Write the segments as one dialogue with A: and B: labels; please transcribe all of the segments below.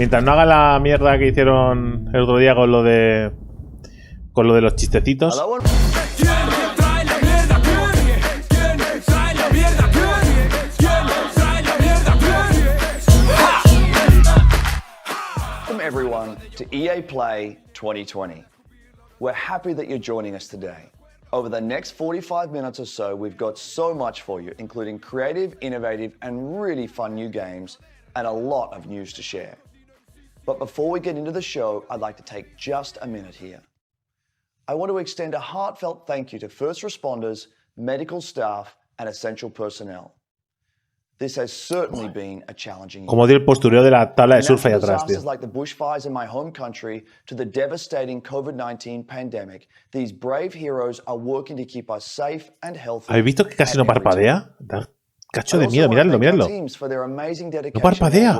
A: Mientras no hagan la mierda que hicieron el otro día con lo de los chistecitos.
B: Welcome everyone to EA Play 2020. We're happy that you're joining us today. Over the next 45 minutes or so, we've got so much for you, including creative, innovative, and really fun new games, and a lot of news to share. But before we get into the show, I'd like to take just a minute here. I want to extend a heartfelt thank you to first responders, medical staff, and essential personnel. This has certainly been a challenging year.
A: Como dio el postureo de la tabla de surf ahí atrás, tío.
B: Like the bushfires in my home country to the devastating COVID-19 pandemic, these brave heroes are working to keep us safe and healthy.
A: ¿Habéis visto que casi no parpadea? Da cacho de miedo, miradlo, miradlo. No parpadea.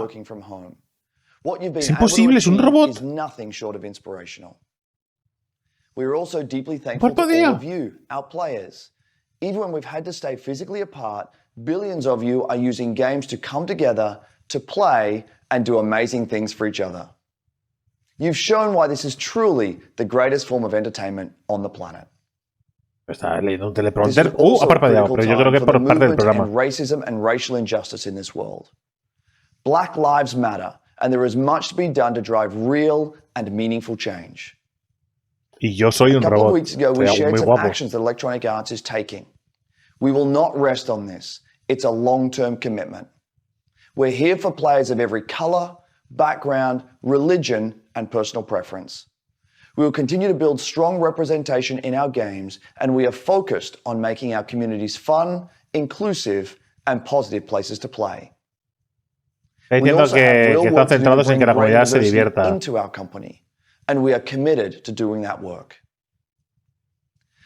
A: Es imposible, es un robot.
B: We're also deeply thankful to all of you, our players. Even when we've had to stay physically apart, billions of you are using games to come together, to play, and do amazing things for each other. You've shown why this is truly the greatest form of entertainment on the planet.
A: Está leyendo un teleprompter. Ha parpadeado, pero yo creo que es por parte del programa.
B: Racism and racial injustice in this world. Black lives matter, and there is much to be done to drive real and meaningful change.
A: Y yo soy un robot.
B: A couple of weeks ago, we shared some actions that Electronic Arts is taking. We will not rest on this. It's a long-term commitment. We're here for players of every color, background, religion, and personal preference. We will continue to build strong representation in our games, and we are focused on making our communities fun, inclusive, and positive places to play.
A: Entiendo que están centrados en que la comunidad se divierta.
B: Into our company, and we are committed to doing that work.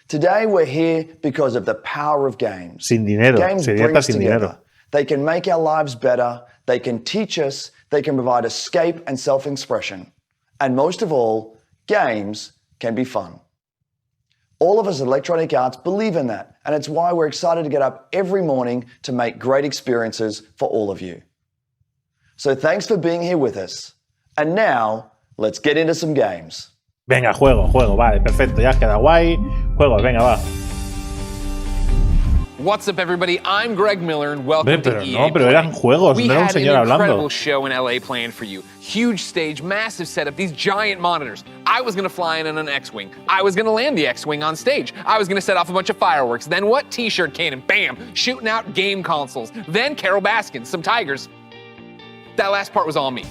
B: Today we're here because of the power of games.
A: Sin dinero,
B: games
A: se divierta sin dinero.
B: They can make our lives better, they can teach us, they can provide escape and self-expression. And most of all, games can be fun. All of us at Electronic Arts believe in that, and it's why we're excited to get up every morning to make great experiences for all of you. So thanks for being here with us. And now, let's get into some games.
A: Venga, juego, vale, perfecto, ya queda guay. Juegos, venga, va.
C: What's up, everybody? I'm Greg Miller, and welcome to EA
A: No, pero eran juegos, no era un señor hablando.
C: We had an incredible show in LA planned for you. Huge stage, massive setup, these giant monitors. I was gonna fly in an X-Wing. I was gonna land the X-Wing on stage. I was gonna set off a bunch of fireworks. Then what? T-shirt cannon, bam, shooting out game consoles. Then Carol Baskin, some tigers. That last part was all me.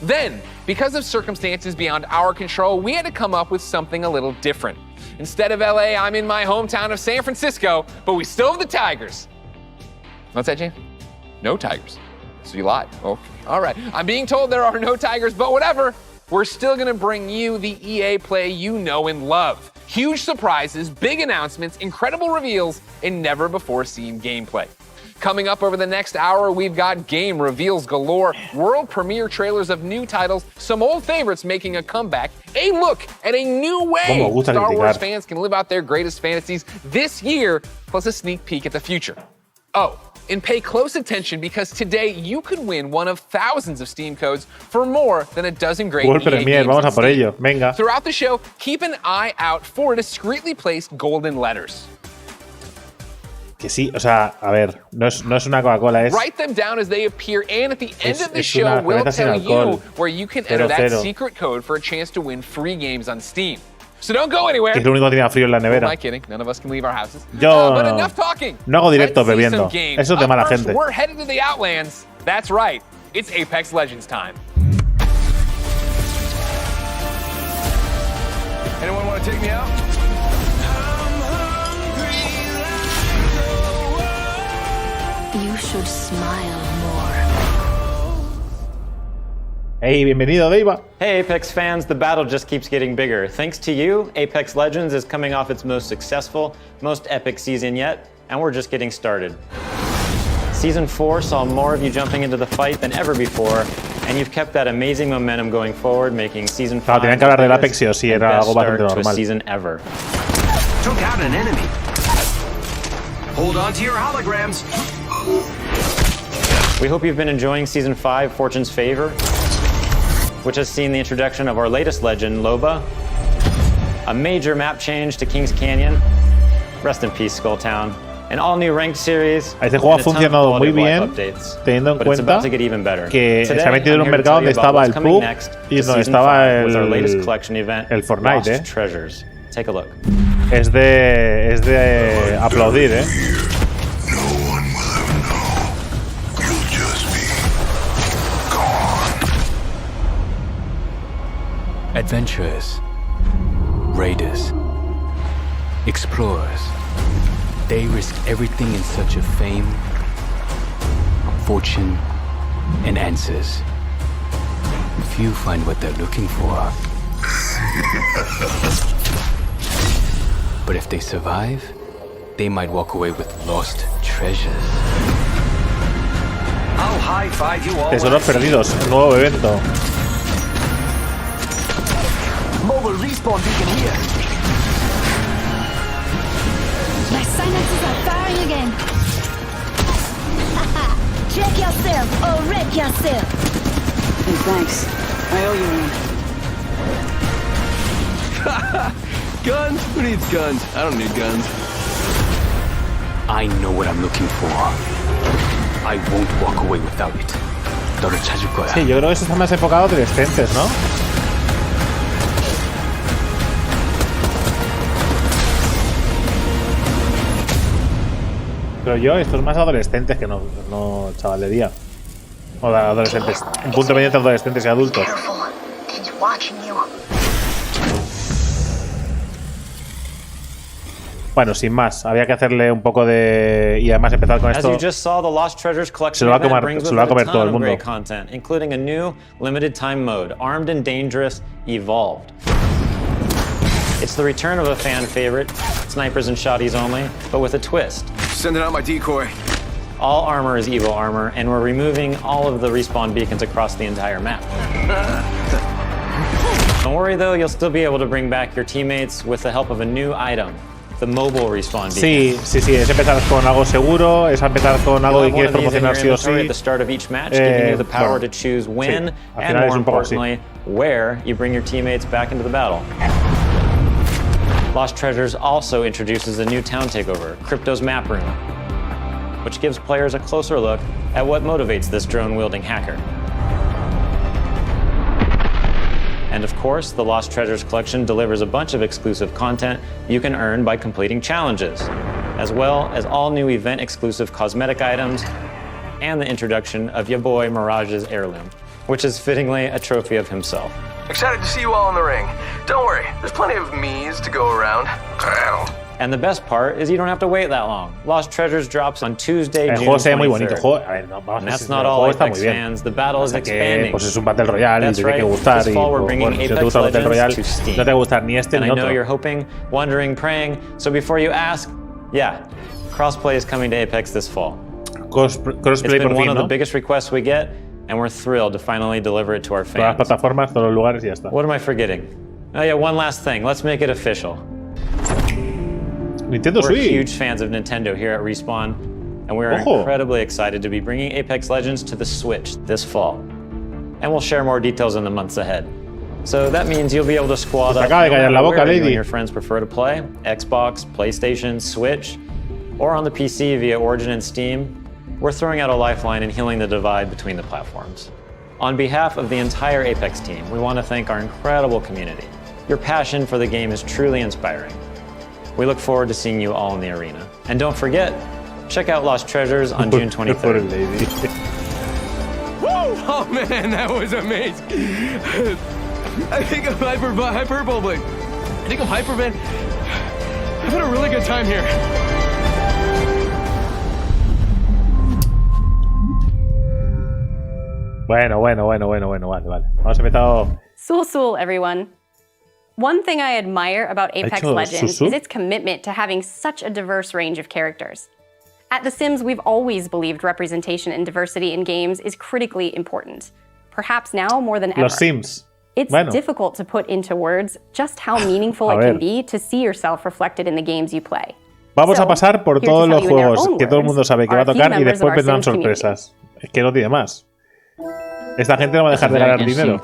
C: Then, because of circumstances beyond our control, we had to come up with something a little different. Instead of LA, I'm in my hometown of San Francisco, but we still have the Tigers. What's that, James? No Tigers. So you lied. Okay. All right. I'm being told there are no Tigers, but whatever. We're still going to bring you the EA play you know and love. Huge surprises, big announcements, incredible reveals, and never-before-seen gameplay. Coming up over the next hour, we've got game reveals galore, world premiere trailers of new titles, some old favorites making a comeback, a look at a new way Star Wars fans can live out their greatest fantasies this year, plus a sneak peek at the future. Oh, and pay close attention because today you could win one of thousands of Steam codes for more than a dozen great EA games
A: vamos a por
C: Steam.
A: ello. Venga.
C: Throughout the show, keep an eye out for discreetly placed golden letters.
A: Que sí, o sea, a ver, no es una Coca-Cola, es...
C: Write them down as they appear, and at the end of the show, we'll tell you where you can enter that secret code for a chance to win free games on Steam. So don't go anywhere.
A: Es lo único que tenía frío en la nevera.
C: Am I kidding? None of us can leave our houses.
A: Yo
C: but enough talking.
A: No hago directos bebiendo. Eso es de mala gente.
C: We're headed to the Outlands. That's right. It's Apex Legends time.
D: Anyone want to take me out?
E: You should smile more.
A: Hey, bienvenido, Deiva.
F: Hey, Apex fans, the battle just keeps getting bigger. Thanks to you, Apex Legends is coming off its most successful, most epic season yet, and we're just getting started. Season 4 saw more of you jumping into the fight than ever before, and you've kept that amazing momentum going forward, making Season 5
A: tenían que hablar del Apex, sí o sí, era algo bastante
F: to a
A: normal.
F: season ever.
D: Took out an enemy. Hold on to your holograms.
F: We hope you've been enjoying Season 5, Fortune's Favor. which has seen the introduction of our latest legend, Loba, a major map change to Kings Canyon, rest in peace, Skulltown, an all-new ranked series.
A: Este juego ha funcionado muy bien, teniendo en cuenta que se ha metido en un mercado donde estaba el PUBG y donde estaba el Fortnite,
F: Take a look.
A: Es de aplaudir, ¿eh?
G: Adventurers, raiders, explorers. They risk everything in search of fame, fortune, and answers. Few find what they're looking for. But if they survive, they might walk away with lost treasures.
D: I'll high-five you all.
A: Tesoros perdidos, nuevo evento.
G: Mobile respawn beacon here.
E: My synapses are firing again. Check yourself or wreck yourself.
H: Hey, thanks. I owe you one.
G: Guns? Who needs guns? I don't need guns. I know what I'm looking for. I won't walk away without it. 너를 찾을 거야.
A: Sí, yo creo que eso está más enfocado a adolescentes, ¿no? Pero yo, esto es más adolescentes que no chavalería. O de adolescentes. Un punto medio entre adolescentes y adultos. Bueno, sin más, había que hacerle un poco de... Y además empezar con esto. Se lo va a comer todo el mundo.
F: Including a new limited time mode, Armed and Dangerous Evolved. It's the return of a fan favorite, snipers and shotties only, but with a twist.
D: Sending out my decoy.
F: All armor is Evo armor, and we're removing all of the respawn beacons across the entire map. Don't worry though, you'll still be able to bring back your teammates with the help of a new item, the mobile respawn beacon.
A: Sí, es empezar con algo seguro, es empezar con algo que quieres promocionar sí o sí.
F: At the start of each match, giving you the power to choose when, and more importantly, where you bring your teammates back into the battle. Lost Treasures also introduces a new town takeover, Crypto's Map Room, which gives players a closer look at what motivates this drone-wielding hacker. And of course, the Lost Treasures collection delivers a bunch of exclusive content you can earn by completing challenges, as well as all new event-exclusive cosmetic items and the introduction of your boy Mirage's heirloom, which is fittingly a trophy of himself.
D: Excited to see you all in the ring. Don't worry, there's plenty of me's to go around.
F: And the best part is you don't have to wait that long. Lost Treasures drops on Tuesday, June 23rd. And that's not all Apex fans. The battle is expanding.
A: Pues es un Battle Royale y tiene que gustar.
F: This fall we're bringing
A: si
F: Apex
A: Battle Royale,
F: Legends to Steam.
A: no te gusta ni este
F: and
A: ni
F: I know
A: otro.
F: you're hoping, wondering, praying. So before you ask, yeah, crossplay is coming to Apex this fall.
A: Crossplay
F: it's been
A: por
F: one
A: fin,
F: of
A: ¿no?
F: the biggest requests we get, and we're thrilled to finally deliver it to our fans.
A: Todas las plataformas, todos los lugares y ya está.
F: What am I forgetting? Oh yeah, one last thing. Let's make it official.
A: Nintendo
F: We're
A: Switch.
F: huge fans of Nintendo here at Respawn, and we are incredibly excited to be bringing Apex Legends to the Switch this fall. And we'll share more details in the months ahead. So that means you'll be able to squad up wherever you and your friends prefer to play, Xbox, PlayStation, Switch, or on the PC via Origin and Steam. We're throwing out a lifeline and healing the divide between the platforms. On behalf of the entire Apex team, we want to thank our incredible community. Your passion for the game is truly inspiring. We look forward to seeing you all in the arena. And don't forget, check out Lost Treasures on June 23rd.
G: Woo! Oh man, that was amazing. I think I'm hyperbolic. I think I'm hyperman. I've had a really good time here.
A: Bueno, vale. Vamos a empezar.
I: Sul, everyone. One thing I admire about Apex Legends is its commitment to having such a diverse range of characters. At The Sims, we've always believed representation and diversity in games is critically important. Perhaps now more than ever.
A: Los Sims.
I: It's difficult to put into words just how meaningful it can be to see yourself reflected in the games you play.
A: Vamos a pasar por todos los juegos que todo el mundo sabe que va a tocar y después vendrán sorpresas. Es que no tiene más. Esta gente no va a dejar de ganar dinero.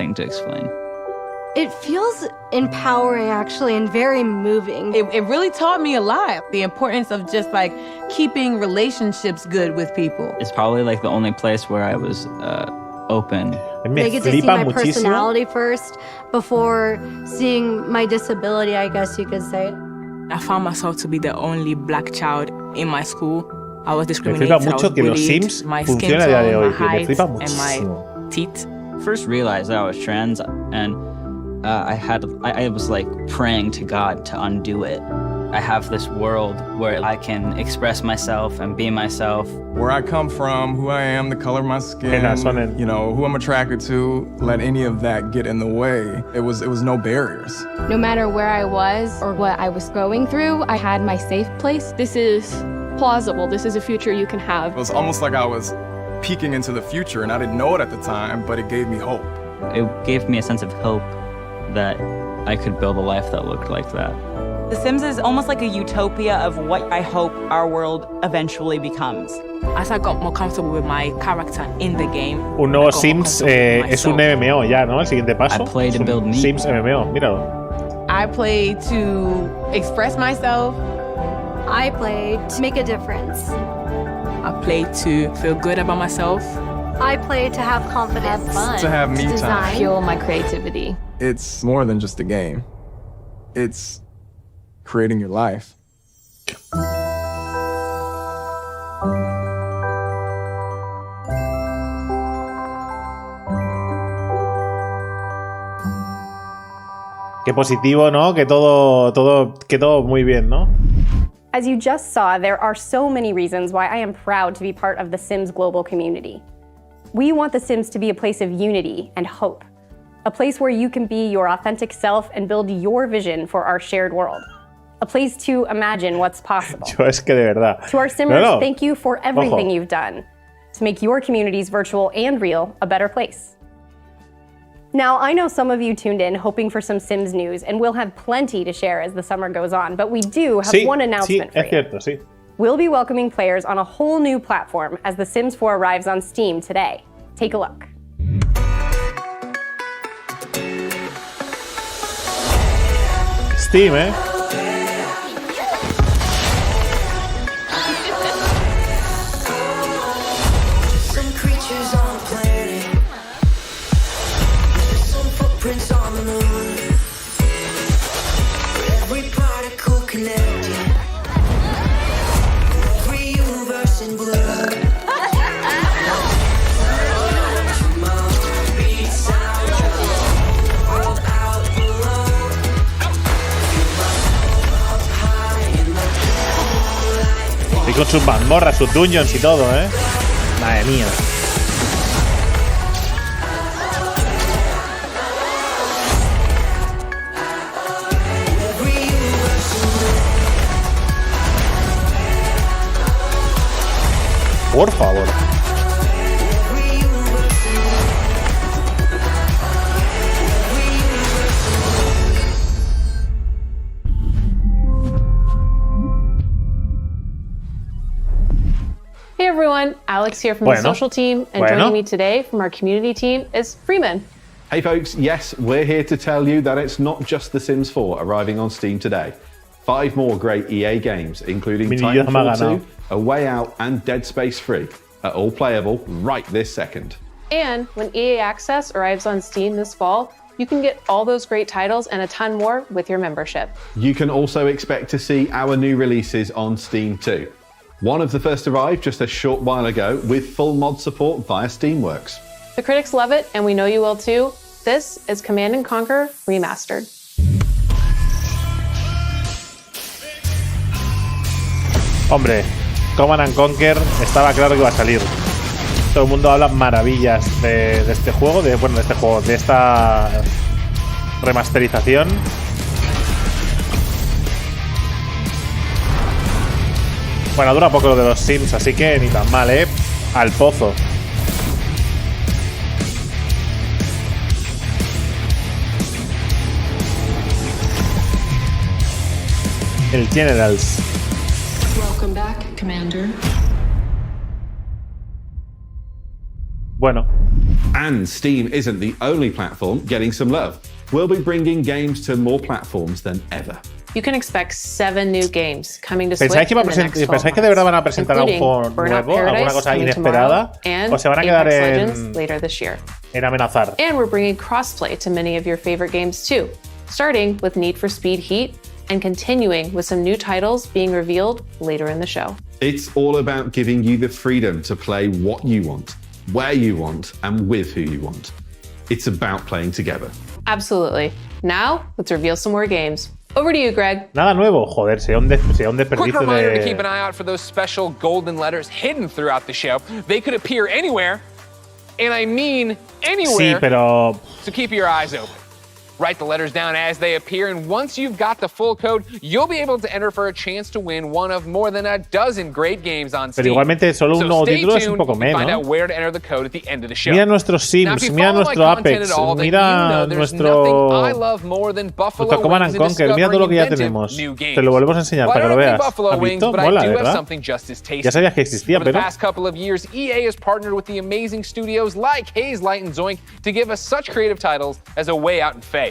J: It feels empowering, actually, and very moving.
K: It really taught me a lot. The importance of just like keeping relationships good with people.
L: It's probably like the only place where I was open.
J: They get to see my personality first before seeing my disability, I guess you could say.
K: I found myself to be the only black child in my school. I was discriminated.
A: Me flipa mucho que los Sims funcionen a día de hoy. Me flipa muchísimo.
K: Teeth.
L: First realized that I was trans, and I was like praying to God to undo it. I have this world where I can express myself and be myself.
M: Where I come from, who I am, the color of my skin, you know, who I'm attracted to, let any of that get in the way. It was no barriers.
N: No matter where I was or what I was going through, I had my safe place. This is plausible. This is a future you can have.
M: It was almost like I was peeking into the future, and I didn't know it at the time, but it gave me hope.
L: It gave me a sense of hope that I could build a life that looked like that.
O: The Sims is almost like a utopia of what I hope our world eventually becomes.
K: As I got more comfortable with my character in the game.
A: Un nuevo Sims es un MMO ya, ¿no? El siguiente paso.
L: I play to build me.
A: Sims MMO, míralo.
K: I play to express myself.
J: I play to make a difference.
K: I play to feel good about myself.
J: I play to have confidence.
N: Fun.
M: To have me time.
N: Fuel my creativity.
M: It's more than just a game. It's creating your life.
A: Qué positivo, ¿no? Que todo muy bien, ¿no?
I: As you just saw, there are so many reasons why I am proud to be part of the Sims global community. We want the Sims to be a place of unity and hope, a place where you can be your authentic self and build your vision for our shared world, a place to imagine what's possible.
A: Yo es que de verdad.
I: To our Simmers, thank you for everything you've done to make your communities, virtual and real, a better place. Now, I know some of you tuned in hoping for some Sims news, and we'll have plenty to share as the summer goes on, but we do have one announcement for you.
A: Cierto, sí.
I: We'll be welcoming players on a whole new platform as The Sims 4 arrives on Steam today. Take a look.
A: Steam, ¿eh?
P: Some creatures on the planet. Some footprints on the moon. Every particle connected. Every universe in blue.
A: Y con sus mazmorras, sus dungeons y todo, ¿eh? Madre mía. Por favor.
Q: Hey everyone, Alex here from the social team, and joining me today from our community team is Freeman.
R: Hey folks, yes, we're here to tell you that it's not just The Sims 4 arriving on Steam today. 5 more great EA games, including Titanfall 2, A Way Out, and Dead Space 3, are all playable right this second.
Q: And when EA Access arrives on Steam this fall, you can get all those great titles and a ton more with your membership.
R: You can also expect to see our new releases on Steam too. One of the first arrived just a short while ago with full mod support via Steamworks.
Q: The critics love it, and we know you will too. This is Command & Conquer Remastered.
A: Hombre, Command & Conquer estaba claro que iba a salir. Todo el mundo habla maravillas de este juego, de esta remasterización. Bueno, dura poco lo de los Sims, así que ni tan mal, ¿eh? Al pozo. El Generals.
S: Welcome back, Commander.
A: Bueno.
R: And Steam isn't the only platform getting some love. We'll be bringing games to more platforms than ever.
Q: You can expect 7 new games coming to Switch
A: ¿Pensáis
Q: in the next 12
A: ¿Pensáis que de verdad van a presentar algún juego
Q: Burnout
A: nuevo, alguna cosa inesperada? ¿O se van a quedar
Q: later this year.
A: en amenazar?
Q: And we're bringing crossplay to many of your favorite games too, starting with Need for Speed Heat and continuing with some new titles being revealed later in the show.
R: It's all about giving you the freedom to play what you want, where you want, and with who you want. It's about playing together.
Q: Absolutely. Now, let's reveal some more games. Over to you, Greg.
A: Nada nuevo, joder, sería un desperdicio
C: Quick reminder to keep
A: de...
C: an eye out for those special golden letters hidden throughout the show. They could appear anywhere, and I mean anywhere.
A: Sí, pero...
C: So keep your eyes open. Write the letters down as they appear, and once you've got the full code, you'll be able to enter for a chance to win one of more than a dozen great games on Steam.
A: Pero igualmente solo un nuevo título es un poco menos.
C: Find out where to enter the code at the end of the show.
A: Mira nuestros Sims, mira nuestro Apex, mira nuestro Command & Conquer, mira todo lo que ya tenemos. Te lo volvemos a enseñar para que lo veas. ¿Has visto? Mola, ¿verdad? Ya sabías que existía, pero...
C: For the past couple of years, EA has partnered with the amazing studios like Haze Light and Zoink to give us such creative titles as A Way Out and Faye.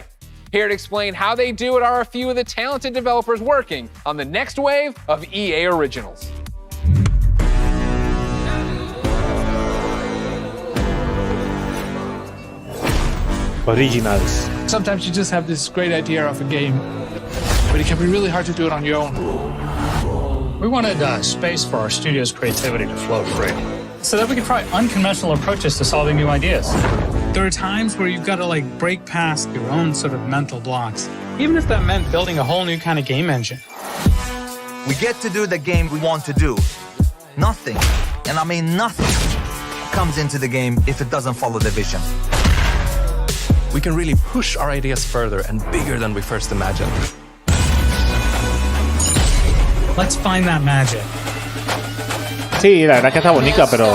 C: Here to explain how they do it are a few of the talented developers working on the next wave of EA originals.
A: Originals.
S: Sometimes you just have this great idea of a game, but it can be really hard to do it on your own.
T: We wanted space for our studio's creativity to flow free, so that we could try unconventional approaches to solving new ideas.
S: There are times where you've got to break past your own sort of mental blocks.
T: Even if that meant building a whole new kind of game engine.
U: We get to do the game we want to do. Nothing, and I mean nothing, comes into the game if it doesn't follow the vision.
V: We can really push our ideas further and bigger than we first imagined.
T: Let's find that magic.
A: Sí, la verdad que está bonita, pero...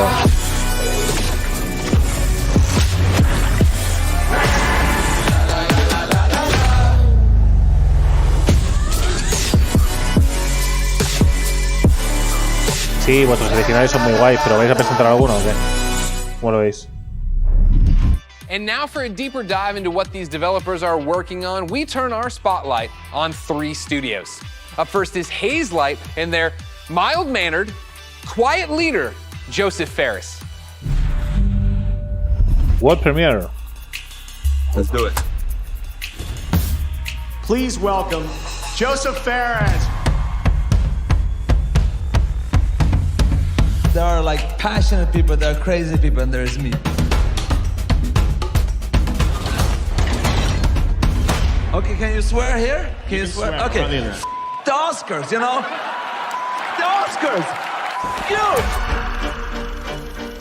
A: Sí, vuestros originales son muy guays, pero ¿vais a presentar alguno o qué? ¿Cómo lo veis?
C: And now for a deeper dive into what these developers are working on, we turn our spotlight on 3 studios. Up first is Haze Light and their mild-mannered, quiet leader, Joseph Ferris.
A: World premiere.
U: Let's do it.
W: Please welcome Joseph Ferris.
U: There are passionate people, there are crazy people, and there's me. Okay, can you swear here? Can you swear? Okay. The Oscars, you know? The Oscars! You!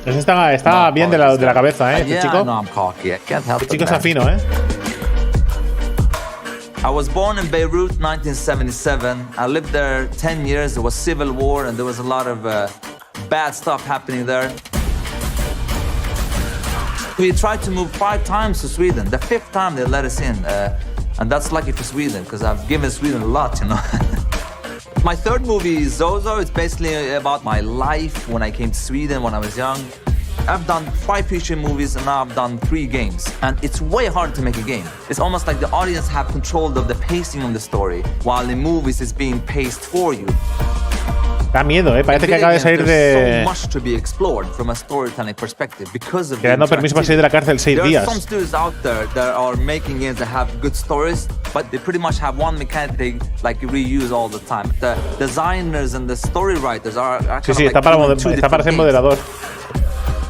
A: Ese está bien de la cabeza, ¿eh? Este chico.
U: No, I'm cocky. I can't help it.
A: Este chico está fino, ¿eh?
U: I was born in Beirut, 1977. I lived there 10 years. There was civil war, and there was a lot of bad stuff happening there. We tried to move 5 times to Sweden. The 5th time they let us in. And that's lucky for Sweden, because I've given Sweden a lot, you know. My 3rd movie is Zozo. It's basically about my life when I came to Sweden when I was young. I've done 5 feature movies and now I've done 3 games. And it's way hard to make a game. It's almost like the audience have control of the pacing of the story, while in movies it's being paced for you.
A: Da miedo, parece que acaba de salir de... Quedando permiso para salir de la cárcel 6 días.
U: Some studios out there that are making games that have good stories, but they pretty much have one mechanic they reuse all the time. The designers and the story writers are
A: Sí, está para ser moderador.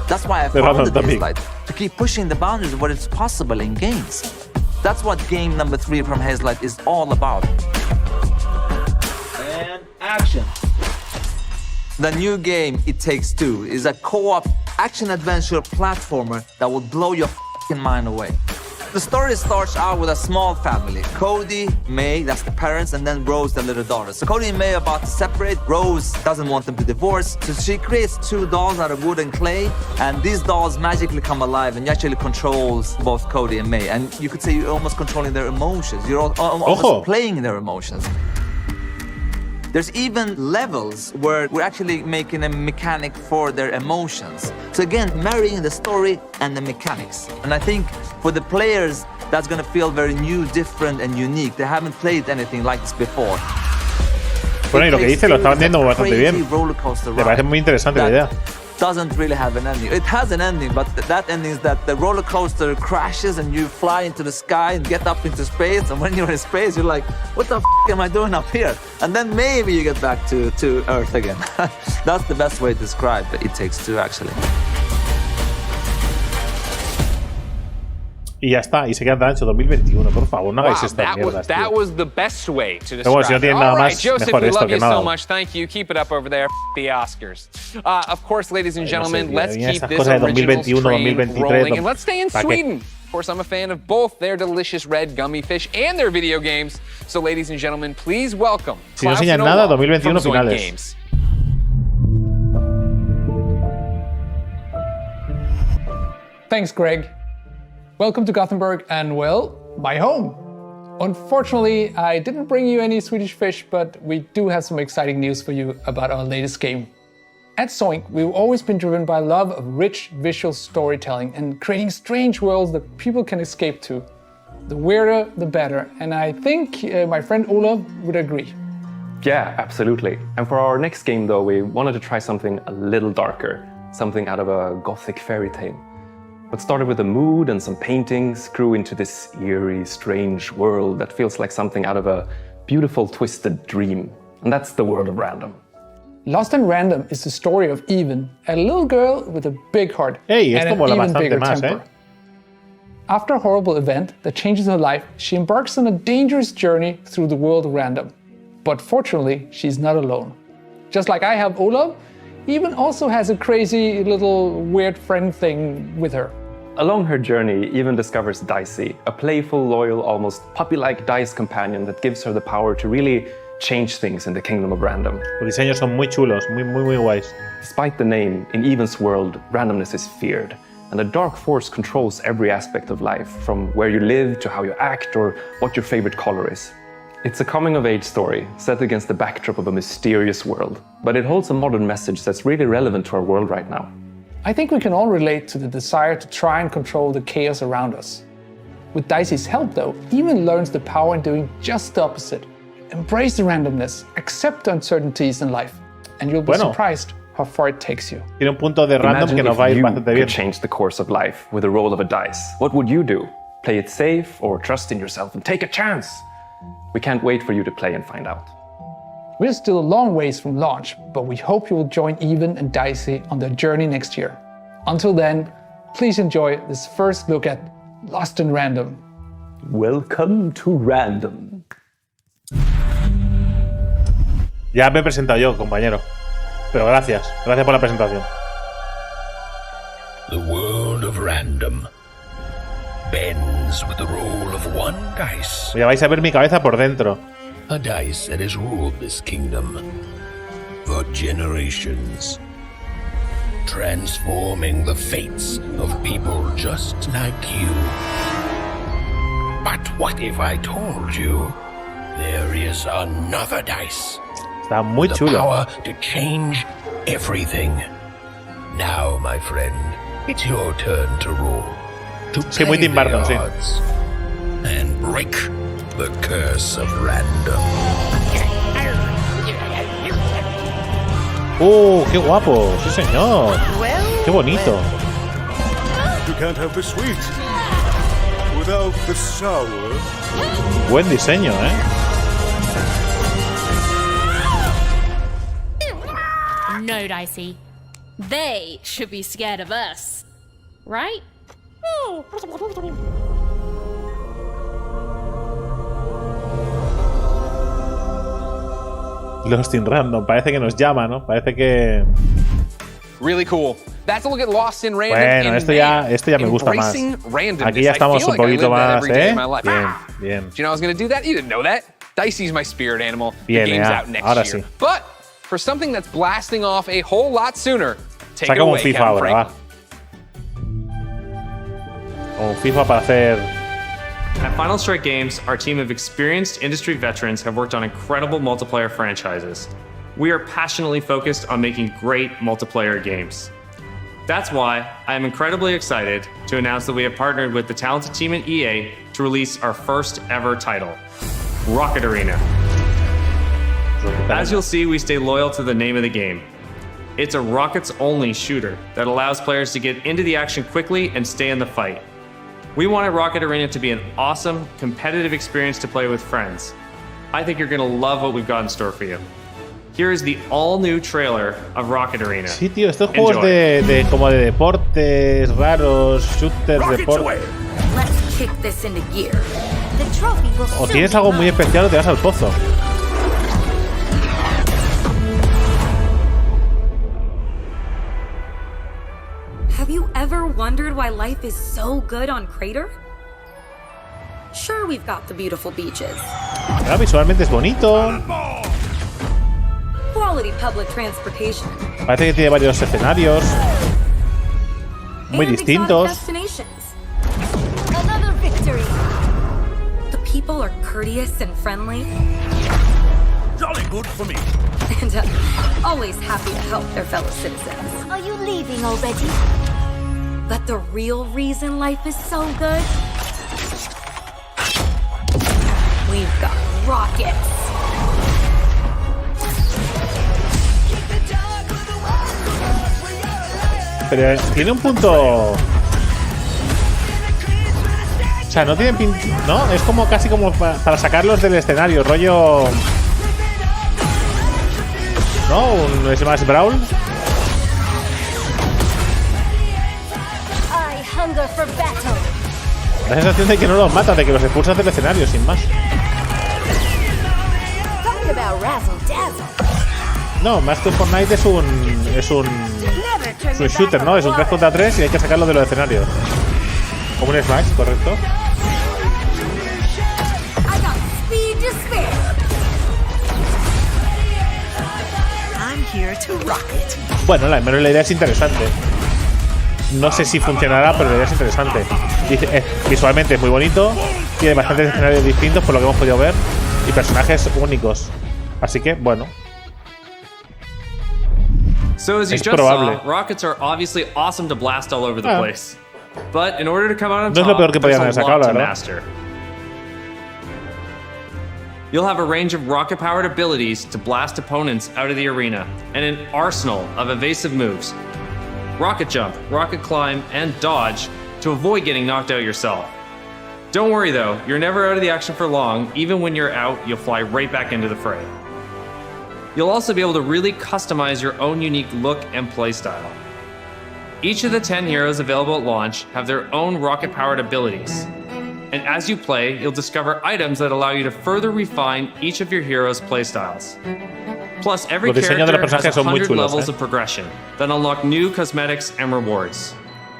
U: That's why I founded Haze Light, to keep pushing the boundaries of what is possible in games. That's what game number 3 from Haze Light is all about. And action. The new game, It Takes Two, is a co-op action-adventure platformer that will blow your f***ing mind away. The story starts out with a small family. Cody, May, that's the parents, and then Rose, the little daughter. So Cody and May are about to separate. Rose doesn't want them to divorce, so she creates 2 dolls out of wood and clay, and these dolls magically come alive and actually controls both Cody and May. And you could say you're almost controlling their emotions. You're almost playing their emotions. There's even levels where we're actually making a mechanic for their emotions. So again, marrying the story and the mechanics. And I think for the players, that's gonna feel very new, different, and unique. They haven't played anything like this before.
A: Bueno, y lo que dice lo está vendiendo bastante bien. Me parece muy interesante la idea.
U: Doesn't really have an ending. It has an ending, but that ending is that the roller coaster crashes and you fly into the sky and get up into space. And when you're in space, you're like, what the f am I doing up here? And then maybe you get back to Earth again. That's the best way to describe It Takes Two, actually.
A: Y ya está, y se queda tan ancho 2021, por favor, no hagáis esta mierda.
C: That was the best way to describe
A: Pero bueno, si no tiene nada más,
C: Joseph,
A: mejor esto que nada.
C: so much. Thank you. Keep it up over there. The Oscars. Of course, ladies and gentlemen, let's keep this original train rolling, and let's stay in Sweden. Of course, I'm a fan of both their delicious red gummy fish and their video games. So, ladies and gentlemen, please welcome.
A: Si no enseñan nada, 2021 finales.
S: Thanks, Greg. Welcome to Gothenburg and, well, my home. Unfortunately, I didn't bring you any Swedish fish, but we do have some exciting news for you about our latest game. At Zoink, we've always been driven by love of rich visual storytelling and creating strange worlds that people can escape to. The weirder, the better, and I think my friend Olav would agree.
B: Yeah, absolutely. And for our next game, though, we wanted to try something a little darker, something out of a gothic fairy tale. What started with a mood and some paintings grew into this eerie, strange world that feels like something out of a beautiful, twisted dream. And that's the world of random.
S: Lost and Random is the story of Even, a little girl with a big heart and an even bigger temper. After a horrible event that changes her life, she embarks on a dangerous journey through the world of random. But fortunately, she's not alone. Just like I have Olav, Even also has a crazy little weird friend thing with her.
B: Along her journey, Even discovers Dicey, a playful, loyal, almost puppy-like dice companion that gives her the power to really change things in the kingdom of random.
A: Los diseños son muy chulos, muy guays.
B: Despite the name, in Even's world, randomness is feared, and a dark force controls every aspect of life, from where you live to how you act or what your favorite color is. It's a coming-of-age story set against the backdrop of a mysterious world, but it holds a modern message that's really relevant to our world right now.
S: I think we can all relate to the desire to try and control the chaos around us. With Dicey's help, though, Even learns the power in doing just the opposite. Embrace the randomness, accept the uncertainties in life, and you'll be surprised how far it takes you.
A: Tiene un punto de random que nos va a ir bastante bien.
B: Change the course of life with the roll of a dice. What would you do? Play it safe or trust in yourself and take a chance? We can't wait for you to play and find out.
S: We're still a long ways from launch, but we hope you will join Even and Dicey on their journey next year. Until then, please enjoy this first look at Lost and Random.
B: Welcome to Random.
A: Ya me he presentado yo, compañero. Pero gracias por la presentación.
E: The world of random bends with the roll of one dice.
A: Ya vais a ver mi cabeza por dentro.
E: A dice that has ruled this kingdom for generations, transforming the fates of people just like you. But what if I told you there is another dice?
A: Está muy chulo.
E: The power to change everything. Now, my friend, it's your turn to roll. To
A: sí, muy Tim Burton, sí.
E: And break the curse of random.
A: ¡Qué guapo! ¡Sí, señor! ¡Qué bonito!
H: You can't have the sweet without the sour.
A: Buen diseño, ¿eh?
X: No, Dicey. They should be scared of us. Right?
A: Lost in Random. Parece que nos llama, ¿no? Parece que...
C: Really cool. That's a look at Lost in Random.
A: Bueno, esto ya me gusta más. Aquí ya estamos un poquito más, ¿eh? Bien.
C: Do you know I was going to do that? You didn't know that. Dicey's my spirit animal.
A: Bien,
C: the game's out next
A: ahora
C: year.
A: Sí.
C: But for something that's blasting off a whole lot sooner, take
A: Saca
C: it away,
A: un FIFA
C: Captain
A: ahora,
C: Frank.
A: va. Un FIFA para hacer
D: Final Strike Games, our team of experienced industry veterans, have worked on incredible multiplayer franchises. We are passionately focused on making great multiplayer games. That's why I am incredibly excited to announce that we have partnered with the talented team at EA to release our first ever title, Rocket Arena. As you'll see, we stay loyal to the name of the game. It's a rockets-only shooter that allows players to get into the action quickly and stay in the fight. We wanted Rocket Arena to be an awesome, competitive experience to play with friends. I think you're gonna love what we've got in store for you. Here is the all-new trailer of Rocket Arena.
A: Sí, tío, estos juegos como de deportes raros, shooters, deportes. O tienes algo muy especial o te vas al pozo.
F: Have you ever wondered why life is so good on Crater? Sure, we've got the beautiful beaches.
A: Ah, visualmente es bonito.
F: Quality public transportation.
A: Parece que tiene varios escenarios muy distintos.
F: Another victory. The people are courteous and friendly.
H: Jolly good for me.
F: And always happy to help their fellow citizens. Are you leaving already? But the real reason life is so good? We've got rockets.
A: Pero tiene un punto. O sea, no tiene ¿no? Es como casi como para sacarlos del escenario, rollo. ¿No? Un Smash Brawl. La sensación de que no los matan, de que los expulsas del escenario, sin más. No, más que Fortnite es un shooter, ¿no? Es un 3 contra 3 y hay que sacarlo de los escenarios. Como un Smash, correcto. Bueno, la idea es interesante. No sé si funcionará, pero la idea es interesante. Visualmente es muy bonito. Tiene bastantes escenarios distintos por lo que hemos podido ver. Y personajes únicos. Así que, bueno.
D: So as you just saw, rockets are obviously awesome to blast all over the place. But in order to come out on top, there's a lot to master. You'll have a range of rocket-powered abilities to blast opponents out of the arena, and an arsenal of evasive moves. Rocket jump, rocket climb, and dodge to avoid getting knocked out yourself. Don't worry though, you're never out of the action for long. Even when you're out, you'll fly right back into the fray. You'll also be able to really customize your own unique look and playstyle. Each of the 10 heroes available at launch have their own rocket-powered abilities. And as you play, you'll discover items that allow you to further refine each of your heroes' playstyles. Plus, every character has 100 levels of progression that unlock new cosmetics and rewards.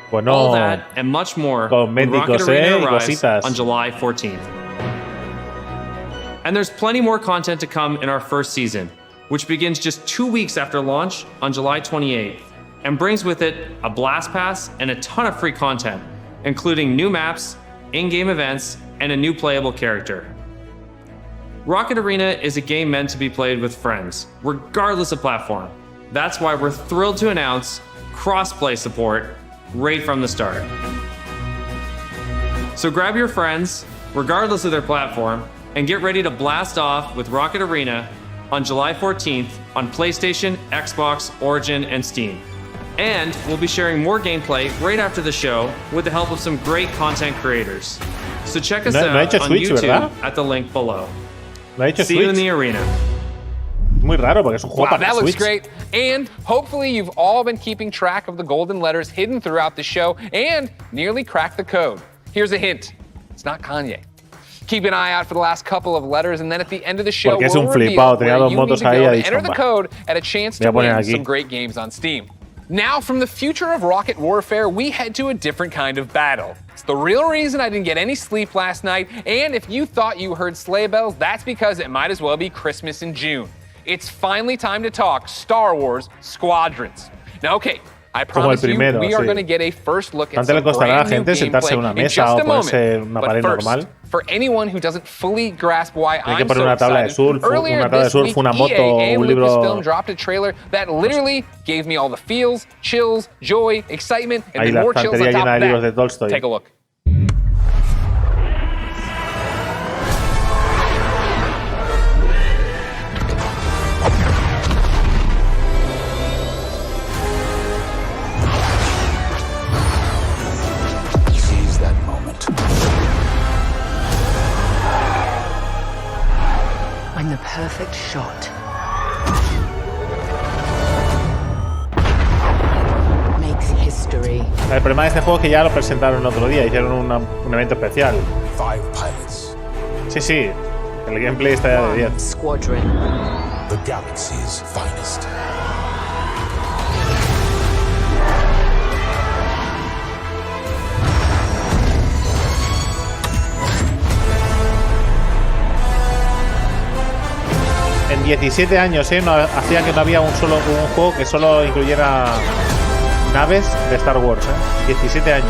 A: Bueno,
D: all that and much more when Rocket Arena arrives on July 14th. And there's plenty more content to come in our first season, which begins just 2 weeks after launch on July 28th, and brings with it a blast pass and a ton of free content, including new maps, in-game events, and a new playable character. Rocket Arena is a game meant to be played with friends, regardless of platform. That's why we're thrilled to announce cross-play support right from the start. So grab your friends, regardless of their platform, and get ready to blast off with Rocket Arena on July 14th on PlayStation, Xbox, Origin, and Steam. And we'll be sharing more gameplay right after the show with the help of some great content creators. So check us out on YouTube at the link below. See you in the arena.
A: Muy raro porque es un juego para
C: that looks
A: Switch.
C: great. And hopefully you've all been keeping track of the golden letters hidden throughout the show and nearly cracked the code. Here's a hint. It's not Kanye. Keep an eye out for the last couple of letters, and then at the end of the show, we'll reveal where you need to go to enter the code and a chance to win some great games on Steam. Now, from the future of rocket warfare, we head to a different kind of battle. It's the real reason I didn't get any sleep last night, and if you thought you heard sleigh bells, that's because it might as well be Christmas in June. It's finally time to talk Star Wars Squadrons. Now, okay, I promise you, we are going to get a first look at some brand new gameplay in just a moment. But first, for anyone who doesn't fully grasp why I'm so excited, earlier this week, EA and Lucasfilm dropped a trailer that literally gave me all the feels, chills, joy, excitement, and then more chills on top of that. Take a look.
P: The perfect shot makes history.
A: El problema de este juego es que ya lo presentaron el otro día, hicieron un evento especial.
E: 5 pilots.
A: Sí, sí, el gameplay está ya de 10.
P: Squadron.
E: The galaxy's finest.
A: En 17 años, hacía que no había un juego que solo incluyera naves de Star Wars, 17 años.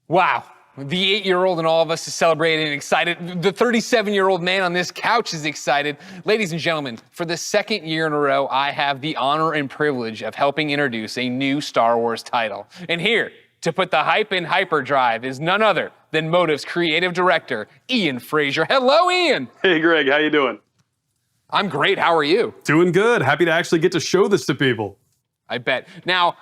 C: Wow. The 8-year-old in all of us is celebrating and excited. The 37-year-old man on this couch is excited. Ladies and gentlemen, for the second year in a row, I have the honor and privilege of helping introduce a new Star Wars title. And here, to put the hype in hyperdrive, is none other than Motive's creative director, Ian Frazier. Hello, Ian.
G: Hey, Greg. How you doing?
C: I'm great. How are you?
G: Doing good. Happy to actually get to show this to people.
C: I bet. Now,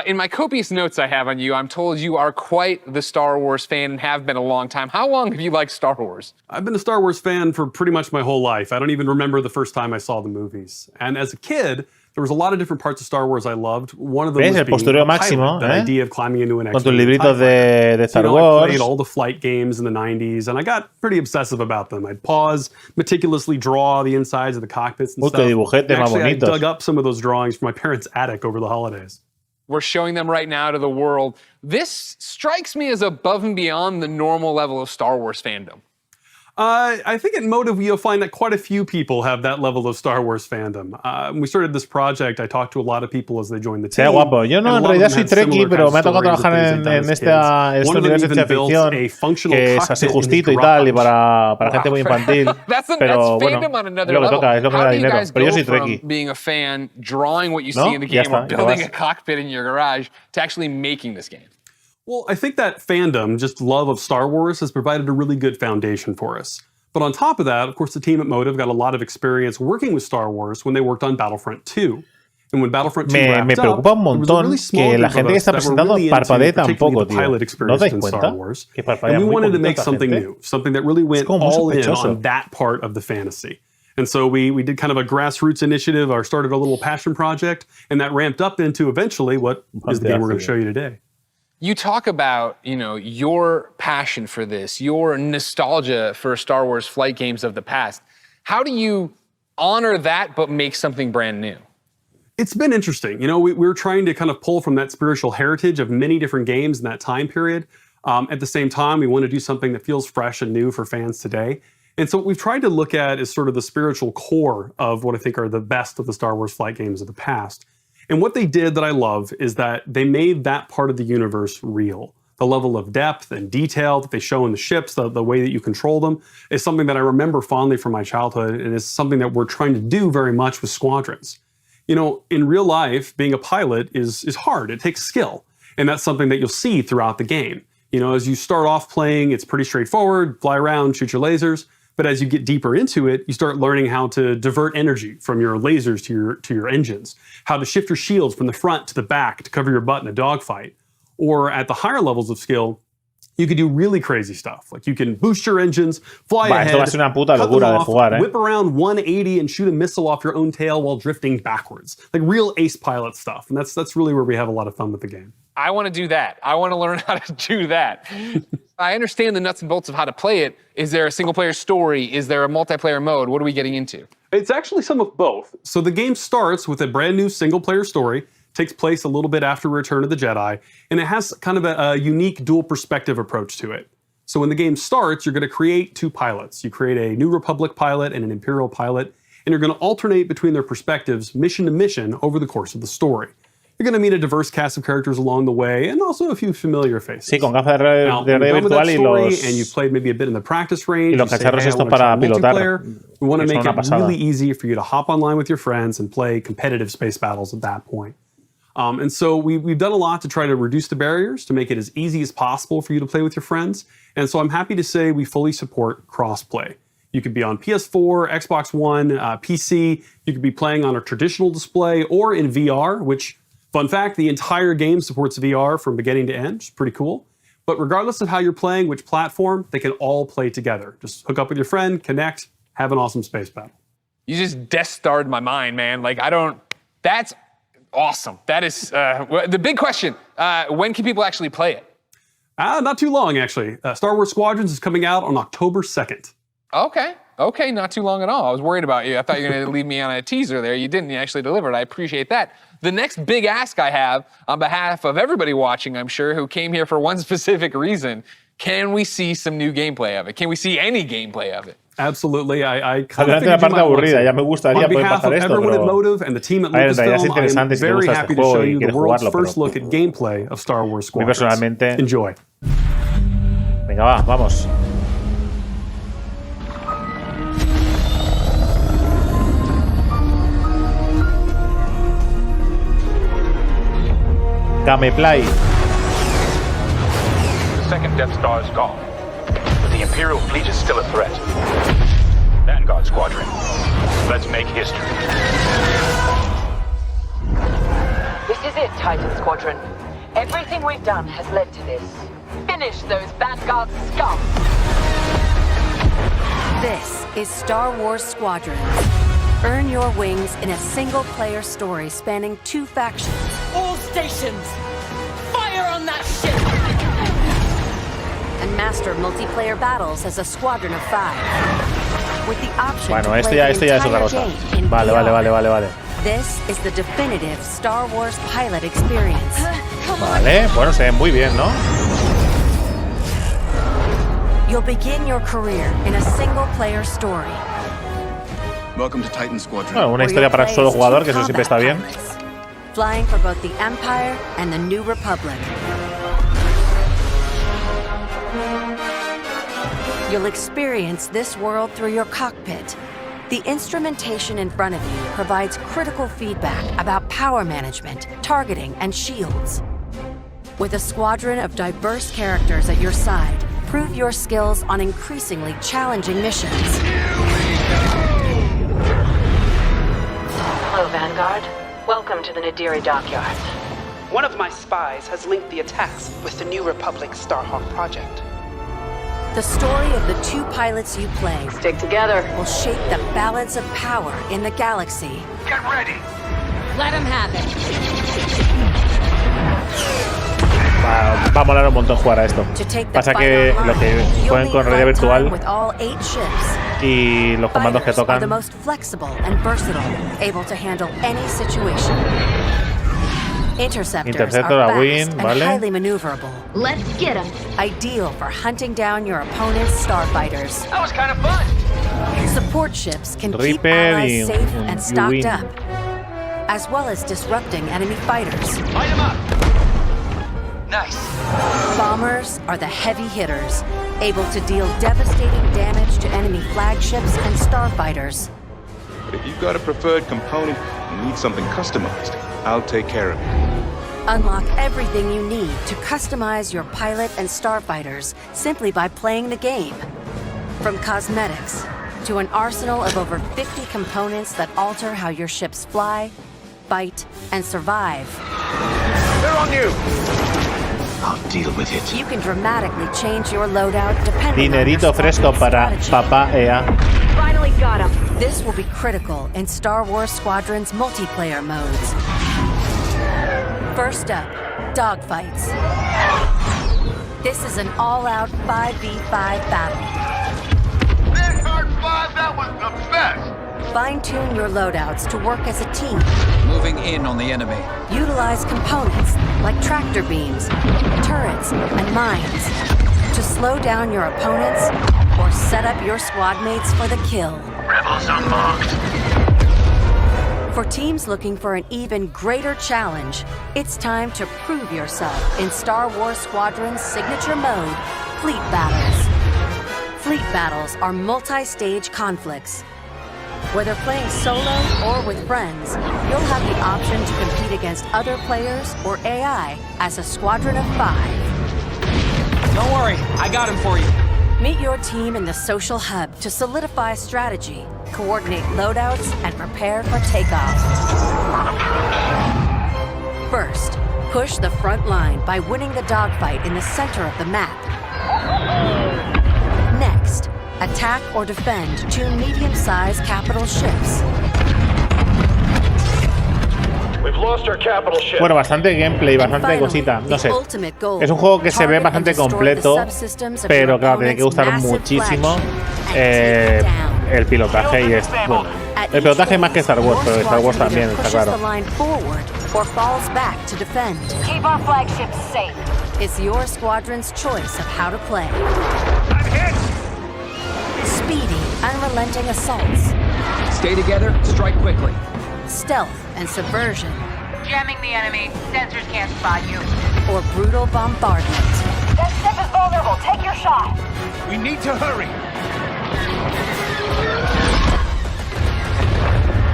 C: in my copious notes I have on you, I'm told you are quite the Star Wars fan and have been a long time. How long have you liked Star Wars?
G: I've been a Star Wars fan for pretty much my whole life. I don't even remember the first time I saw the movies. And as a kid, there was a lot of different parts of Star Wars I loved. One of them was being a pilot, that idea of climbing into an X-Wing.
A: Con tus libritos de Star Wars.
G: I played all the flight games in the 90s, and I got pretty obsessive about them. I'd pause, meticulously draw the insides of the cockpits and stuff. Actually, I dug up some of those drawings from my parents' attic over the holidays.
C: We're showing them right now to the world. This strikes me as above and beyond the normal level of Star Wars fandom.
G: I think at Motive you'll find that quite a few people have that level of Star Wars fandom. When we started this project, I talked to a lot of people as they joined the team.
A: Guapo. Yo no, en realidad soy trekkie, pero me ha tocado trabajar en este universo de ciencia ficción que es así justito y tal, y para gente muy infantil. Pero bueno, es lo que toca, es lo que me da dinero. Pero yo soy trekkie.
C: Being a fan, drawing what you see in the game, or building a cockpit in your garage, to actually making this game.
G: Well, I think that fandom, just love of Star Wars, has provided a really good foundation for us. But on top of that, of course, the team at Motive got a lot of experience working with Star Wars when they worked on Battlefront 2. And when Battlefront 2 wrapped
A: me preocupa un montón
G: que
A: la gente que está presentando parpadee tan poco, tío. ¿No dais cuenta? Que
G: parpadea muy poquito esta gente. Something that really went all in on that part of the fantasy. And so we did kind of a grassroots initiative, or started a little passion project, and that ramped up into eventually what is the game we're going to show you today.
C: You talk about, your passion for this, your nostalgia for Star Wars flight games of the past. How do you honor that but make something brand new?
G: It's been interesting. We're trying to kind of pull from that spiritual heritage of many different games in that time period. At the same time, we want to do something that feels fresh and new for fans today. And so what we've tried to look at is sort of the spiritual core of what I think are the best of the Star Wars flight games of the past. And what they did that I love is that they made that part of the universe real. The level of depth and detail that they show in the ships, the way that you control them, is something that I remember fondly from my childhood, and is something that we're trying to do very much with Squadrons. In real life, being a pilot is hard. It takes skill. And that's something that you'll see throughout the game. As you start off playing, it's pretty straightforward, fly around, shoot your lasers. But as you get deeper into it, you start learning how to divert energy from your lasers to your engines, how to shift your shields from the front to the back to cover your butt in a dogfight. Or at the higher levels of skill, you can do really crazy stuff. Like you can boost your engines, fly ahead, cut them off, whip around 180 and shoot a missile off your own tail while drifting backwards. Like real ace pilot stuff. And that's really where we have a lot of fun with the game.
C: I want to do that. I want to learn how to do that. I understand the nuts and bolts of how to play it. Is there a single-player story? Is there a multiplayer mode? What are we getting into?
G: It's actually some of both. So the game starts with a brand new single-player story, takes place a little bit after Return of the Jedi, and it has kind of a unique dual perspective approach to it. So when the game starts, you're going to create two pilots. You create a New Republic pilot and an Imperial pilot, and you're going to alternate between their perspectives mission to mission over the course of the story. You're going to meet a diverse cast of characters along the way, and also a few familiar faces.
A: Sí, con gafas de realidad virtual y los...
G: And you've played maybe a bit in the practice range.
A: Y los cacharros estos para pilotar.
G: We want to make it really easy for you to hop online with your friends and play competitive space battles at that point. And so we've done a lot to try to reduce the barriers, to make it as easy as possible for you to play with your friends. And so I'm happy to say we fully support crossplay. You could be on PS4, Xbox One, PC. You could be playing on a traditional display or in VR, which, fun fact, the entire game supports VR from beginning to end, which is pretty cool. But regardless of how you're playing, which platform, they can all play together. Just hook up with your friend, connect, have an awesome space battle.
C: You just Death Starred my mind, man. Like, that's awesome. That is, the big question, when can people actually play it?
G: Not too long, actually. Star Wars Squadrons is coming out on October 2nd.
C: Okay, not too long at all. I was worried about you. I thought you were going to leave me on a teaser there. You didn't. You actually delivered. I appreciate that. The next big ask I have on behalf of everybody watching, I'm sure, who came here for one specific reason, can we see some new gameplay of it? Can we see any gameplay of it?
G: Absolutely. I kind
A: of la parte aburrida. Ya me gustaría poder pasar esto,
G: pero Motive and the team at Lucasfilm, I'm very happy to show you the world's first look at gameplay of Star Wars Squadrons.
A: Personalmente,
G: enjoy.
A: Venga, vamos. Gameplay.
J: The second Death Star is gone, but the Imperial fleet is still a threat. Vanguard Squadron, let's make history.
P: This is it, Titan Squadron. Everything we've done has led to this. Finish those Vanguard scum!
F: This is Star Wars Squadrons. Earn your wings in a single-player story spanning 2 factions.
P: All stations! Fire on that ship!
F: And master multiplayer battles as a squadron of 5. With the option to
A: esto
F: play
A: ya
F: the
A: es otra
F: entire
A: cosa.
F: game in
A: Vale.
F: This is the definitive Star Wars pilot experience.
A: Vale, bueno, se ve muy bien, ¿no?
F: You'll begin your career in a single-player story.
H: Welcome to Titan Squadron.
A: Bueno, una historia para solo jugador, que eso siempre está bien.
F: Flying for both the Empire and the New Republic. You'll experience this world through your cockpit. The instrumentation in front of you provides critical feedback about power management, targeting, and shields. With a squadron of diverse characters at your side, prove your skills on increasingly challenging missions.
P: Hello, Vanguard. Welcome to the Nadiri dockyard.
K: One of my spies has linked the attacks with the New Republic Starhawk project.
F: The story of the 2 pilots you play
P: Stick together.
F: will shape the balance of power in the galaxy.
J: Get ready!
X: Let him have it.
A: Va a molar un montón jugar a esto. Pasa que lo que juegan con realidad virtual
F: With all 8 ships,
A: y los comandos que
F: are the
A: tocan.
F: most flexible and versatile, able to handle any situation. Interceptors
A: Interceptor
F: are
A: a win,
F: fast and
A: vale.
F: highly maneuverable.
X: Let's get him.
F: Ideal for hunting down your opponent's starfighters.
J: That was kind of fun!
F: Support ships can keep
A: Reaper
F: allies
A: y-
F: safe and
A: y
F: stocked
A: win.
F: up, as well as disrupting enemy fighters.
J: Light him up! Nice.
F: Bombers are the heavy hitters, able to deal devastating damage to enemy flagships and starfighters.
H: But if you've got a preferred component and need something customized, I'll take care of it.
F: Unlock everything you need to customize your pilot and starfighters simply by playing the game. From cosmetics to an arsenal of over 50 components that alter how your ships fly, fight, and survive.
J: They're on you!
H: I'll deal with it.
F: You can dramatically change your loadout depending on your
A: Dinerito fresco para
F: strategy.
A: papá EA.
F: Finally got him. This will be critical in Star Wars Squadron's multiplayer modes. First up, Dogfights. This is an all-out 5v5 battle.
J: Vanguard 5, that was the best!
F: Fine-tune your loadouts to work as a team.
L: Moving in on the enemy.
F: Utilize components like tractor beams, turrets, and mines. To slow down your opponents or set up your squad mates for the kill.
J: Rebels unmarked.
F: For teams looking for an even greater challenge, it's time to prove yourself in Star Wars Squadron's signature mode, Fleet Battles. Fleet Battles are multi-stage conflicts. Whether playing solo or with friends, you'll have the option to compete against other players or AI as a squadron of 5.
I: Don't worry, I got him for you.
F: Meet your team in the social hub to solidify strategy, coordinate loadouts, and prepare for takeoff. First, push the front line by winning the dogfight in the center of the map. Next, attack or defend 2 medium-sized capital ships.
A: Bueno, bastante gameplay, bastante cosita, no sé. Es un juego que se ve bastante completo, pero claro, tiene que gustar muchísimo el pilotaje y bueno, el pilotaje más que Star Wars, pero Star Wars también, está claro.
F: Keep our flagships safe. It's your squadron's choice of how to play. Speedy, unrelenting assaults.
I: Stay together, strike quickly.
F: Stealth and subversion.
P: Jamming the enemy. Sensors can't spot you.
F: Or brutal bombardment.
P: That ship is vulnerable. Take your shot.
J: We need to hurry.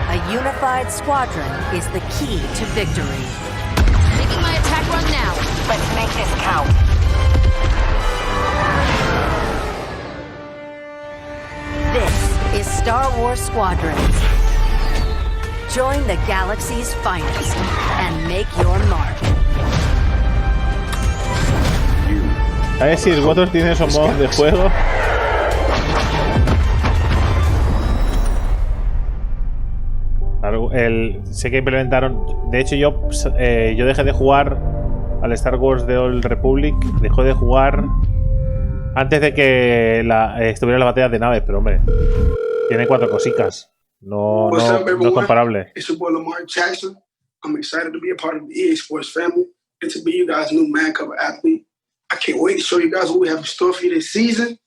F: A unified squadron is the key to victory.
P: Making my attack run now. Let's make this count.
F: This is Star Wars Squadrons. Join the galaxy's finest and make your mark.
A: A ver si Squadrons tiene esos modos de juego. Sé que implementaron. De hecho, yo dejé de jugar al Star Wars The Old Republic. Dejó de jugar antes de que estuviera la batalla de naves, pero hombre, tiene 4 cositas. No es comparable.
M: It's your boy Lamar Jackson. I'm excited to be a part of the EA Sports family and to be you guys' new man cover athlete. I can't wait to show you guys what we have in store for you this season.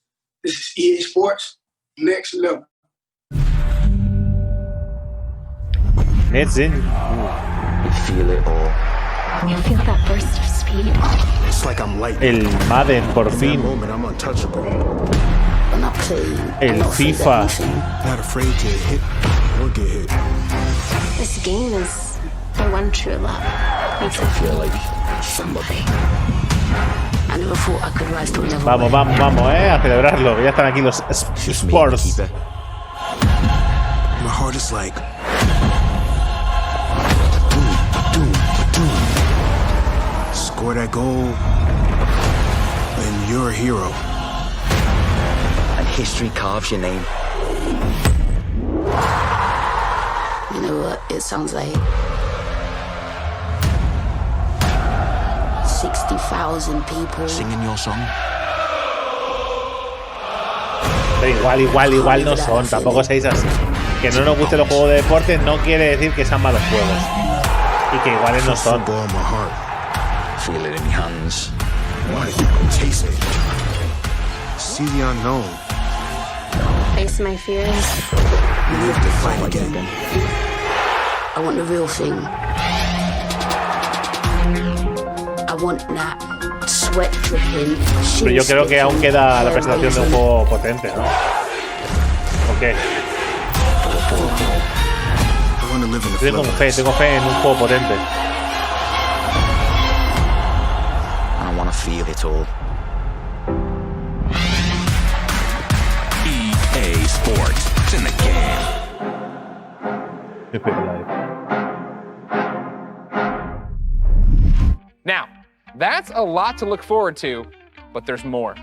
M: This is EA Sports Next Level.
A: Next in.
N: You feel it all.
O: You feel that burst of speed.
M: It's like I'm lightning.
A: El Madden, por fin.
M: I'm untouchable.
A: El FIFA.
M: Not afraid to hit or get hit.
O: This game is the one true love. Makes it feel like somebody. I never thought I could rise to a level.
A: Vamos, a celebrarlo. Ya están aquí los sports.
M: My heart is like. Score that goal, and you're a hero.
N: And history carves your name.
O: You know what it sounds like? 60,000 people
M: singing your song.
A: Pero igual no son, tampoco seáis así. Que no nos gusten los juegos de deporte no quiere decir que sean malos juegos. Y que iguales no son.
N: Feel it in your hands.
M: Taste it. See the unknown.
O: Face my fears.
M: You live to fight again.
O: I want the real thing. I want that sweat dripping.
A: Pero yo creo que aún queda la presentación de un juego potente, ¿no? ¿O qué? Tengo fe en un juego potente.
N: I want to feel it all.
J: EA Sports. It's in the game.
C: Now, that's a lot to look forward to, but there's more.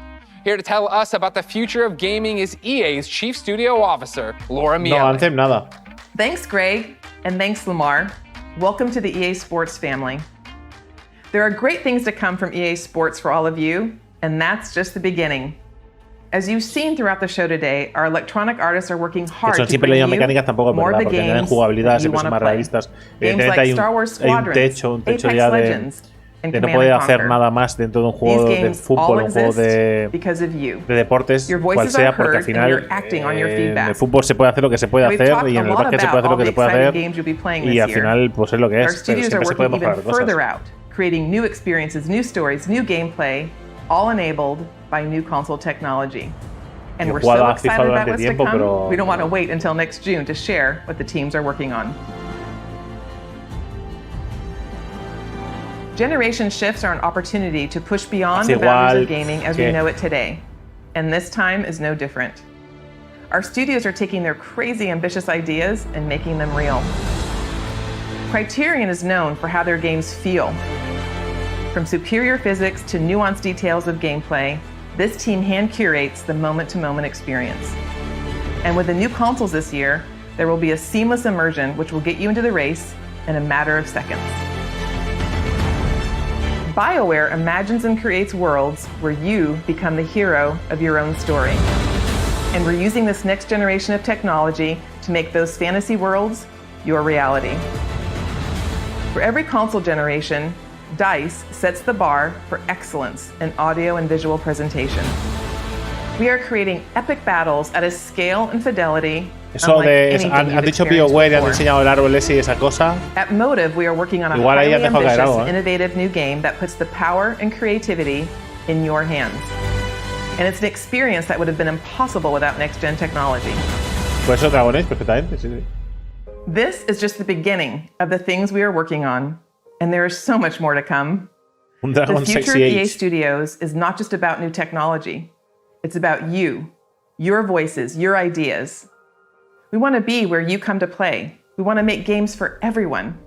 C: Here to tell us about the future of gaming is EA's Chief Studio Officer, Laura Miele.
A: No, Anthem nada.
Y: Thanks, Greg, and thanks, Lamar. Welcome to the EA Sports family. There are great things to come from EA Sports for all of you, and that's just the beginning. As you've seen throughout the show today, our electronic artists are working hard to bring you more of the games you want to play. Games like Star Wars Squadrons, Apex Legends, and
A: de no
Y: Command
A: poder
Y: and
A: hacer
Y: Conquer.
A: nada más dentro de un juego
Y: These
A: de
Y: games
A: fútbol,
Y: all
A: un juego
Y: exist because of you.
A: de deportes,
Y: Your
A: cual
Y: voices
A: sea,
Y: are
A: porque al
Y: heard and
A: final
Y: you're acting on your
A: en
Y: feedback.
A: el fútbol se puede hacer lo que se puede
Y: And we've
A: hacer
Y: talked
A: y
Y: a
A: en el
Y: lot
A: básquet se
Y: about
A: puede hacer lo
Y: all
A: que
Y: the
A: se puede
Y: exciting
A: hacer
Y: games you'll be playing
A: y
Y: this
A: al
Y: year.
A: final pues es lo que
Y: Our
A: es, pero
Y: studios are
A: siempre se puede
Y: working even
A: mejorar
Y: further
A: cosas.
Y: out, creating new experiences, new stories, new gameplay, all enabled by new console technology. And
A: He
Y: we're
A: jugado
Y: so
A: a FIFA
Y: excited about
A: durante
Y: what's to
A: tiempo,
Y: come,
A: pero
Y: we don't want to wait until next June to share what the teams are working on. Generation shifts are an opportunity to push beyond the boundaries of gaming as we know it today. And this time is no different. Our studios are taking their crazy ambitious ideas and making them real. Criterion is known for how their games feel. From superior physics to nuanced details of gameplay, this team hand curates the moment-to-moment experience. And with the new consoles this year, there will be a seamless immersion which will get you into the race in a matter of seconds. BioWare imagines and creates worlds where you become the hero of your own story. And we're using this next generation of technology to make those fantasy worlds your reality. For every console generation, DICE sets the bar for excellence in audio and visual presentation. We are creating epic battles at a scale and fidelity
A: Eso de, han dicho BioWare y han enseñado el árbol ese y esa cosa.
Y: At Motive, we are working on a
A: Igual ahí
Y: highly
A: han dejado caer
Y: ambitious,
A: algo,
Y: innovative new game that puts the power and creativity in your hands. And it's an experience that would have been impossible without next-gen technology.
A: Pues eso Dragon Age, perfectamente, sí, sí.
Y: This is just the beginning of the things we are working on, and there is so much more to come.
A: Un Dragon
Y: The future of
A: Sexy
Y: EA
A: Age.
Y: Studios is not just about new technology. It's about you, your voices, your ideas. We want to be where you come to play. We want to make games for everyone.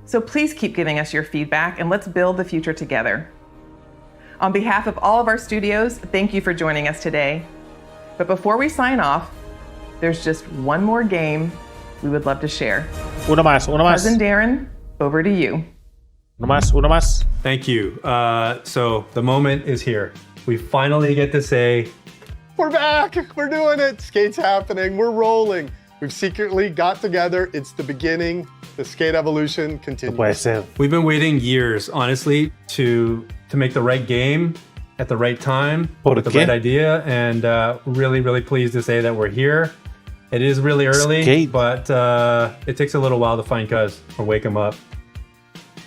Y: So please keep giving us your feedback and let's build the future together. On behalf of all of our studios, thank you for joining us today. But before we sign off, there's just one more game we would love to share.
A: Uno más.
Y: Cousin Darren, over to you.
A: Uno más.
Q: Thank you. So the moment is here. We finally get to say,
R: we're back. We're doing it. Skate's happening. We're rolling. We've secretly got together. It's the beginning. The skate evolution continues.
A: Puede ser.
Q: We've been waiting years, honestly, to make the right game at the right time with the right idea, and really, really pleased to say that we're here. It is really early, but it takes a little while to find Cuz or wake him up.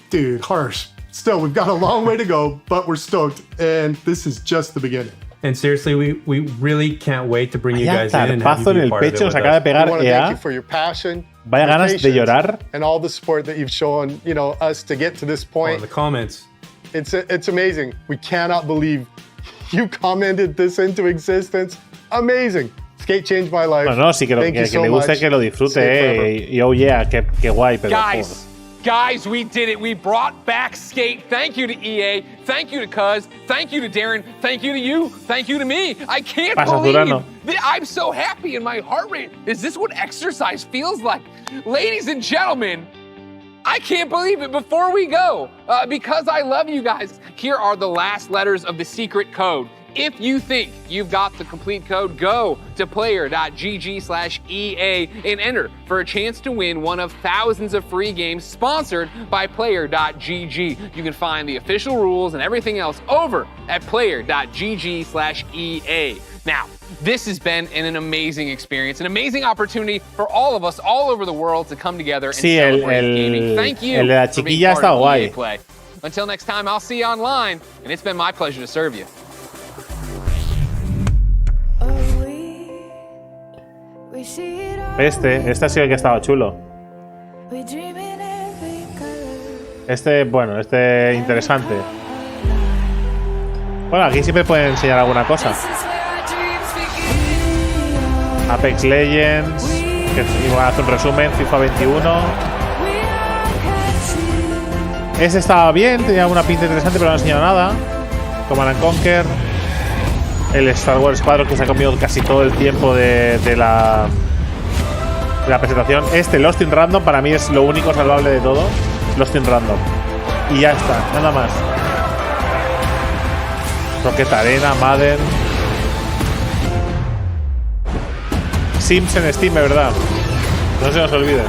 R: Dude, harsh. Still, we've got a long way to go, but we're stoked, and this is just the beginning.
Q: And seriously, we really can't wait to bring you guys in and have you
A: Tarpazo en
Q: be
A: el
Q: part of it
A: pecho,
Q: with
A: se acaba
Q: us.
A: de pegar
R: We want to thank
A: EA.
R: you for your passion,
A: Vaya
R: your
A: ganas de
R: patience,
A: llorar.
R: and all the support that you've shown, us to get to this point.
Q: In the comments.
R: It's amazing. We cannot believe you commented this into existence. Amazing. Skate changed my life.
A: No, sí que,
R: Thank you so
A: le guste
R: much.
A: que lo disfrute,
R: Skate forever.
A: y oh yeah, qué guay, pero
C: Guys, we did it. We brought back Skate. Thank you to EA. Thank you to Cuz. Thank you to Darren. Thank you to you. Thank you to me. I can't believe I'm so happy and my heart rate. Is this what exercise feels like? Ladies and gentlemen, I can't believe it. Before we go, because I love you guys, here are the last letters of the secret code. If you think you've got the complete code, go to player.gg/EA and enter for a chance to win one of thousands of free games sponsored by player.gg. You can find the official rules and everything else over at player.gg/EA. Now, this has been an amazing experience, an amazing opportunity for all of us all over the world to come together and celebrate gaming. Thank you
A: el de la
C: for being
A: chiquilla
C: part
A: está
C: of
A: guay.
C: EA Play. Until next time, I'll see you online, and it's been my pleasure to serve you.
A: Este ha sido el que estaba chulo. Este interesante. Bueno, aquí siempre pueden enseñar alguna cosa. Apex Legends, que igual hace un resumen, FIFA 21. Ese estaba bien, tenía una pinta interesante, pero no ha enseñado nada. Command and Conquer. El Star Wars Squadron, que se ha comido casi todo el tiempo de la presentación. Lost in Random, para mí es lo único salvable de todo. Lost in Random. Y ya está, nada más. Rocket Arena, Madden. Sims en Steam, de verdad. No se nos olvide.